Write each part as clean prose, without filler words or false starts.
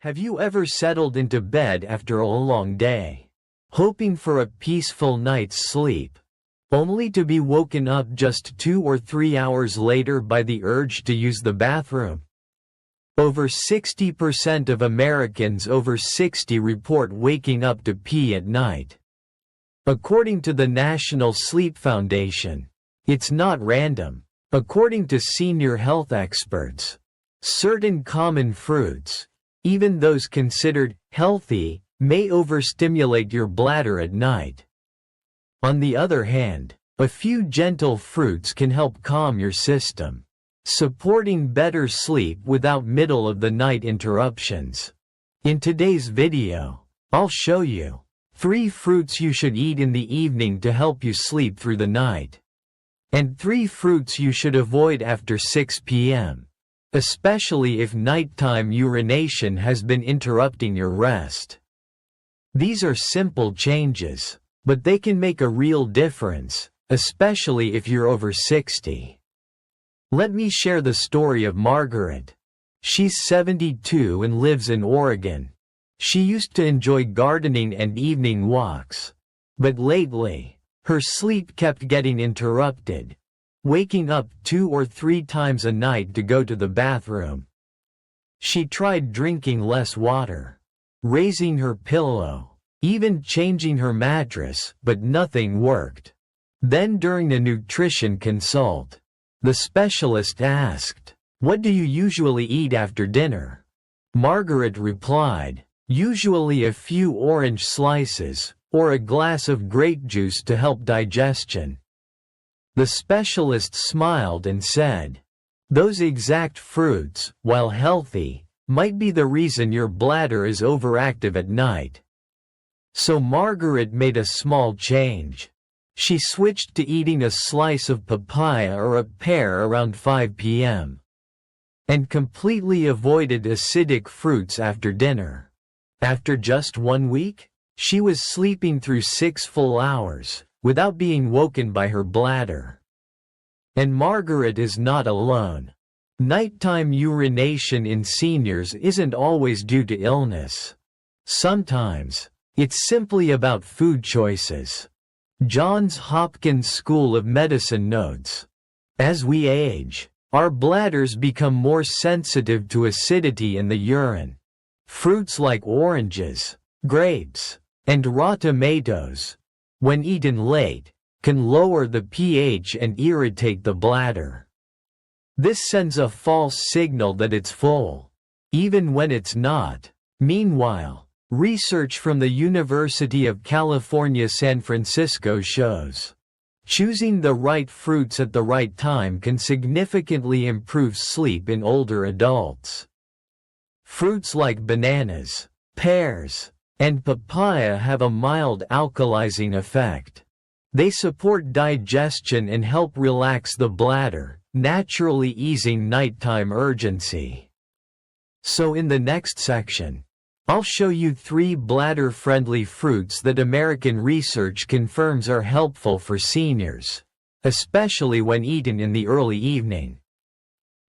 Have you ever settled into bed after a long day, hoping for a peaceful night's sleep, only to be woken up just 2 or 3 hours later by the urge to use the bathroom? Over 60% of Americans over 60 report waking up to pee at night. According to the National Sleep Foundation, it's not random. According to senior health experts, certain common fruits, even those considered healthy, may overstimulate your bladder at night. On the other hand, a few gentle fruits can help calm your system, supporting better sleep without middle-of-the-night interruptions. In today's video, I'll show you 3 fruits you should eat in the evening to help you sleep through the night, and 3 fruits you should avoid after 6 p.m., especially if nighttime urination has been interrupting your rest. These are simple changes, but they can make a real difference, especially if you're over 60. Let me share the story of Margaret. She's 72 and lives in Oregon. She used to enjoy gardening and evening walks. But lately, her sleep kept getting interrupted, waking up 2 or 3 times a night to go to the bathroom. She tried drinking less water, raising her pillow, even changing her mattress, but nothing worked. Then during a nutrition consult, the specialist asked, "What do you usually eat after dinner?" Margaret replied, "Usually a few orange slices, or a glass of grape juice to help digestion." The specialist smiled and said, "Those exact fruits, while healthy, might be the reason your bladder is overactive at night." So Margaret made a small change. She switched to eating a slice of papaya or a pear around 5 p.m. and completely avoided acidic fruits after dinner. After just 1 week, she was sleeping through 6 full hours, without being woken by her bladder. And Margaret is not alone. Nighttime urination in seniors isn't always due to illness. Sometimes, it's simply about food choices. Johns Hopkins School of Medicine notes, "As we age, our bladders become more sensitive to acidity in the urine. Fruits like oranges, grapes, and raw tomatoes, when eaten late, can lower the pH and irritate the bladder. This sends a false signal that it's full, even when it's not." Meanwhile, research from the University of California, San Francisco shows choosing the right fruits at the right time can significantly improve sleep in older adults. Fruits like bananas, pears, and papaya have a mild alkalizing effect. They support digestion and help relax the bladder, naturally easing nighttime urgency. So in the next section, I'll show you 3 bladder-friendly fruits that American research confirms are helpful for seniors, especially when eaten in the early evening.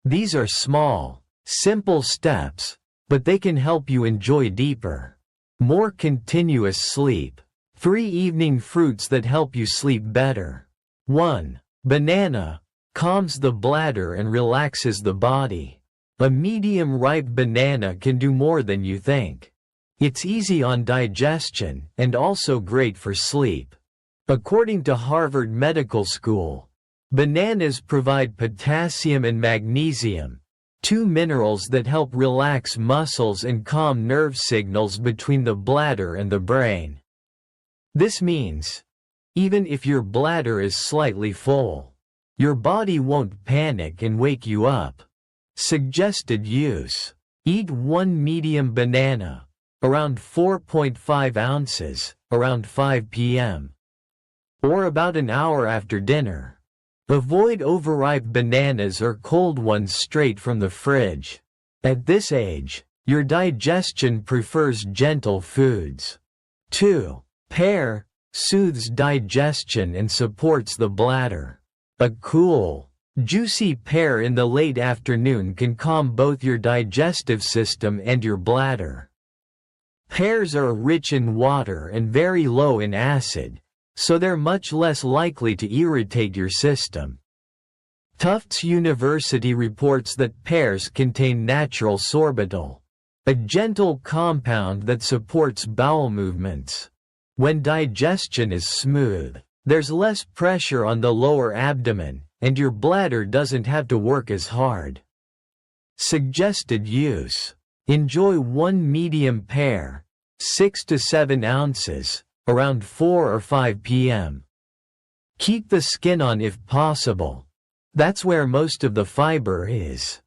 These are small, simple steps, but they can help you enjoy deeper, more continuous sleep. 3 evening fruits that help you sleep better. 1. Banana. Calms the bladder and relaxes the body. A medium-ripe banana can do more than you think. It's easy on digestion and also great for sleep. According to Harvard Medical School, bananas provide potassium and magnesium, 2 minerals that help relax muscles and calm nerve signals between the bladder and the brain. This means, even if your bladder is slightly full, your body won't panic and wake you up. Suggested use: eat 1 medium banana, around 4.5 ounces, around 5 p.m. or about an hour after dinner. Avoid overripe bananas or cold ones straight from the fridge. At this age, your digestion prefers gentle foods. 2. Pear. Soothes digestion and supports the bladder. A cool, Juicy pear in the late afternoon can calm both your digestive system and your bladder. Pears are rich in water and very low in acid, so they're much less likely to irritate your system. Tufts University reports that pears contain natural sorbitol, a gentle compound that supports bowel movements. When digestion is smooth, there's less pressure on the lower abdomen, and your bladder doesn't have to work as hard. Suggested use: enjoy one medium pear, 6 to 7 ounces, around 4 or 5 p.m. Keep the skin on if possible. That's where most of the fiber is.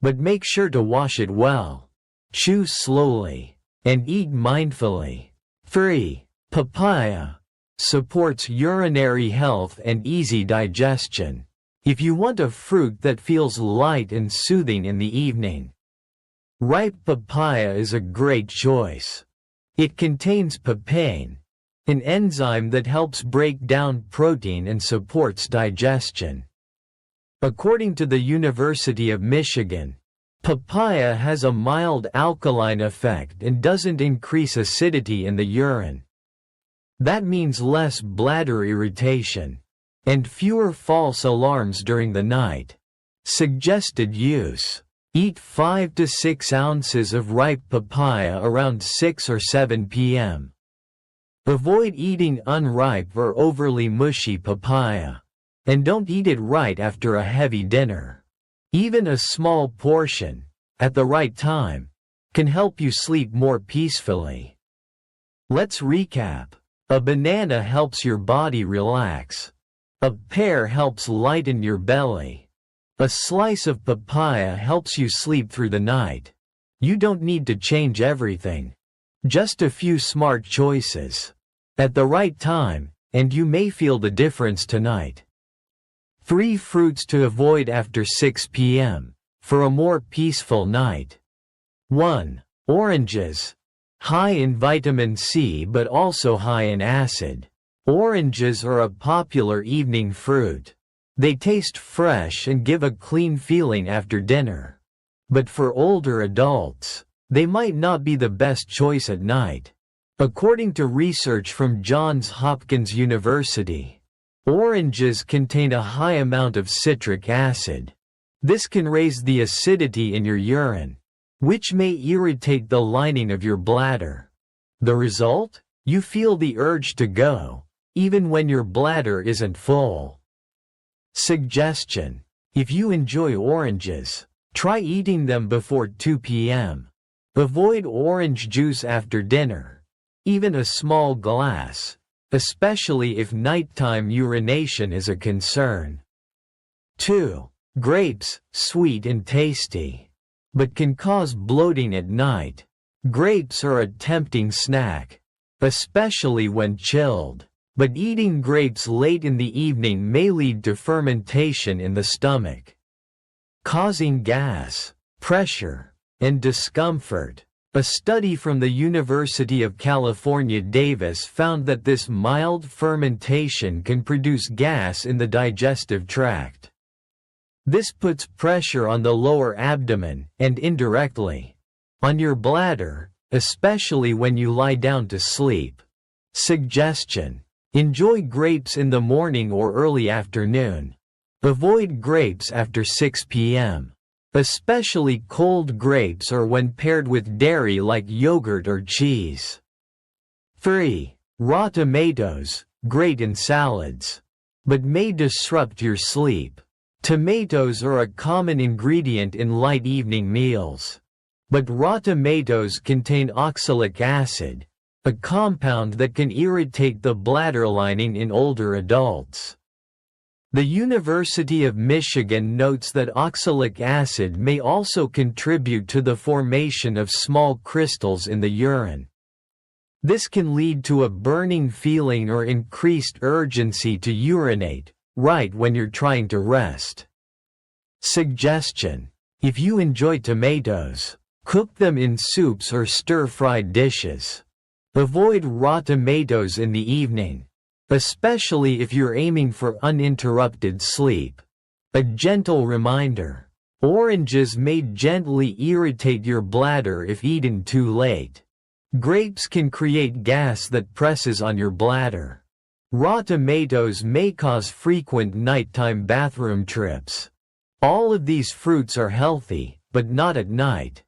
But make sure to wash it well. Chew slowly, and eat mindfully. 3. Papaya supports urinary health and easy digestion. If you want a fruit that feels light and soothing in the evening, ripe papaya is a great choice. It contains papain, an enzyme that helps break down protein and supports digestion. According to the University of Michigan, papaya has a mild alkaline effect and doesn't increase acidity in the urine. That means less bladder irritation and fewer false alarms during the night. Suggested use: eat 5 to 6 ounces of ripe papaya around 6 or 7 p.m. Avoid eating unripe or overly mushy papaya, and don't eat it right after a heavy dinner. Even a small portion, at the right time, can help you sleep more peacefully. Let's recap. A banana helps your body relax. A pear helps lighten your belly. A slice of papaya helps you sleep through the night. You don't need to change everything. Just a few smart choices at the right time, and you may feel the difference tonight. 3 fruits to avoid after 6 p.m. for a more peaceful night. 1. Oranges. High in vitamin C but also high in acid. Oranges are a popular evening fruit. They taste fresh and give a clean feeling after dinner. But for older adults, they might not be the best choice at night. According to research from Johns Hopkins University, oranges contain a high amount of citric acid. This can raise the acidity in your urine, which may irritate the lining of your bladder. The result? You feel the urge to go, even when your bladder isn't full. Suggestion: if you enjoy oranges, try eating them before 2 p.m. Avoid orange juice after dinner, even a small glass, especially if nighttime urination is a concern. 2. Grapes, sweet and tasty, but can cause bloating at night. Grapes are a tempting snack, especially when chilled, but eating grapes late in the evening may lead to fermentation in the stomach, causing gas, pressure, and discomfort. A study from the University of California, Davis found that this mild fermentation can produce gas in the digestive tract. This puts pressure on the lower abdomen and indirectly on your bladder, especially when you lie down to sleep. Suggestion: enjoy grapes in the morning or early afternoon. Avoid grapes after 6 p.m., especially cold grapes or when paired with dairy like yogurt or cheese. 3. Raw tomatoes, great in salads, but may disrupt your sleep. Tomatoes are a common ingredient in light evening meals, but raw tomatoes contain oxalic acid, a compound that can irritate the bladder lining in older adults. The University of Michigan notes that oxalic acid may also contribute to the formation of small crystals in the urine. This can lead to a burning feeling or increased urgency to urinate, right when you're trying to rest. Suggestion: if you enjoy tomatoes, cook them in soups or stir-fried dishes. Avoid raw tomatoes in the evening, especially if you're aiming for uninterrupted sleep. A gentle reminder. Oranges may gently irritate your bladder if eaten too late. Grapes can create gas that presses on your bladder. Raw tomatoes may cause frequent nighttime bathroom trips. All of these fruits are healthy, but not at night.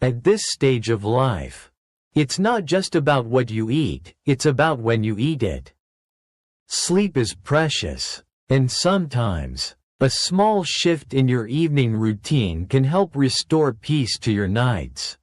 At this stage of life, it's not just about what you eat, it's about when you eat it. Sleep is precious, and sometimes, a small shift in your evening routine can help restore peace to your nights.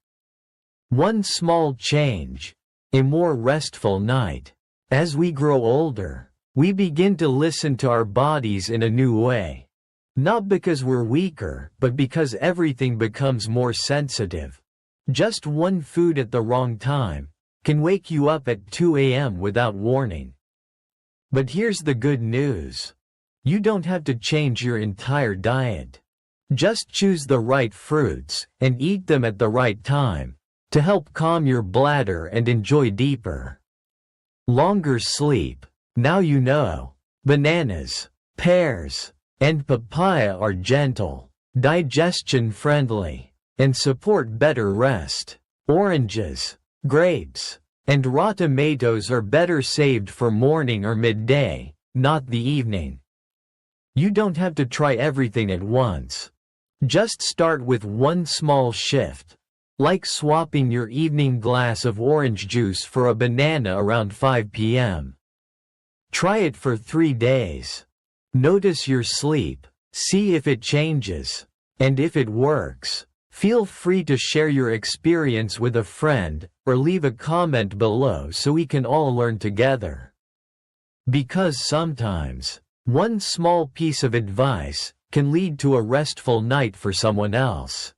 One small change, a more restful night. As we grow older, we begin to listen to our bodies in a new way. Not because we're weaker, but because everything becomes more sensitive. Just one food at the wrong time can wake you up at 2 a.m. without warning. But here's the good news. You don't have to change your entire diet. Just choose the right fruits and eat them at the right time to help calm your bladder and enjoy deeper, longer sleep. Now you know. Bananas, pears, and papaya are gentle, digestion friendly, and support better rest. Oranges, grapes, and raw tomatoes are better saved for morning or midday, not the evening. You don't have to try everything at once. Just start with one small shift, like swapping your evening glass of orange juice for a banana around 5 p.m. Try it for 3 days. Notice your sleep, see if it changes, and if it works, feel free to share your experience with a friend or leave a comment below so we can all learn together. Because sometimes, one small piece of advice can lead to a restful night for someone else.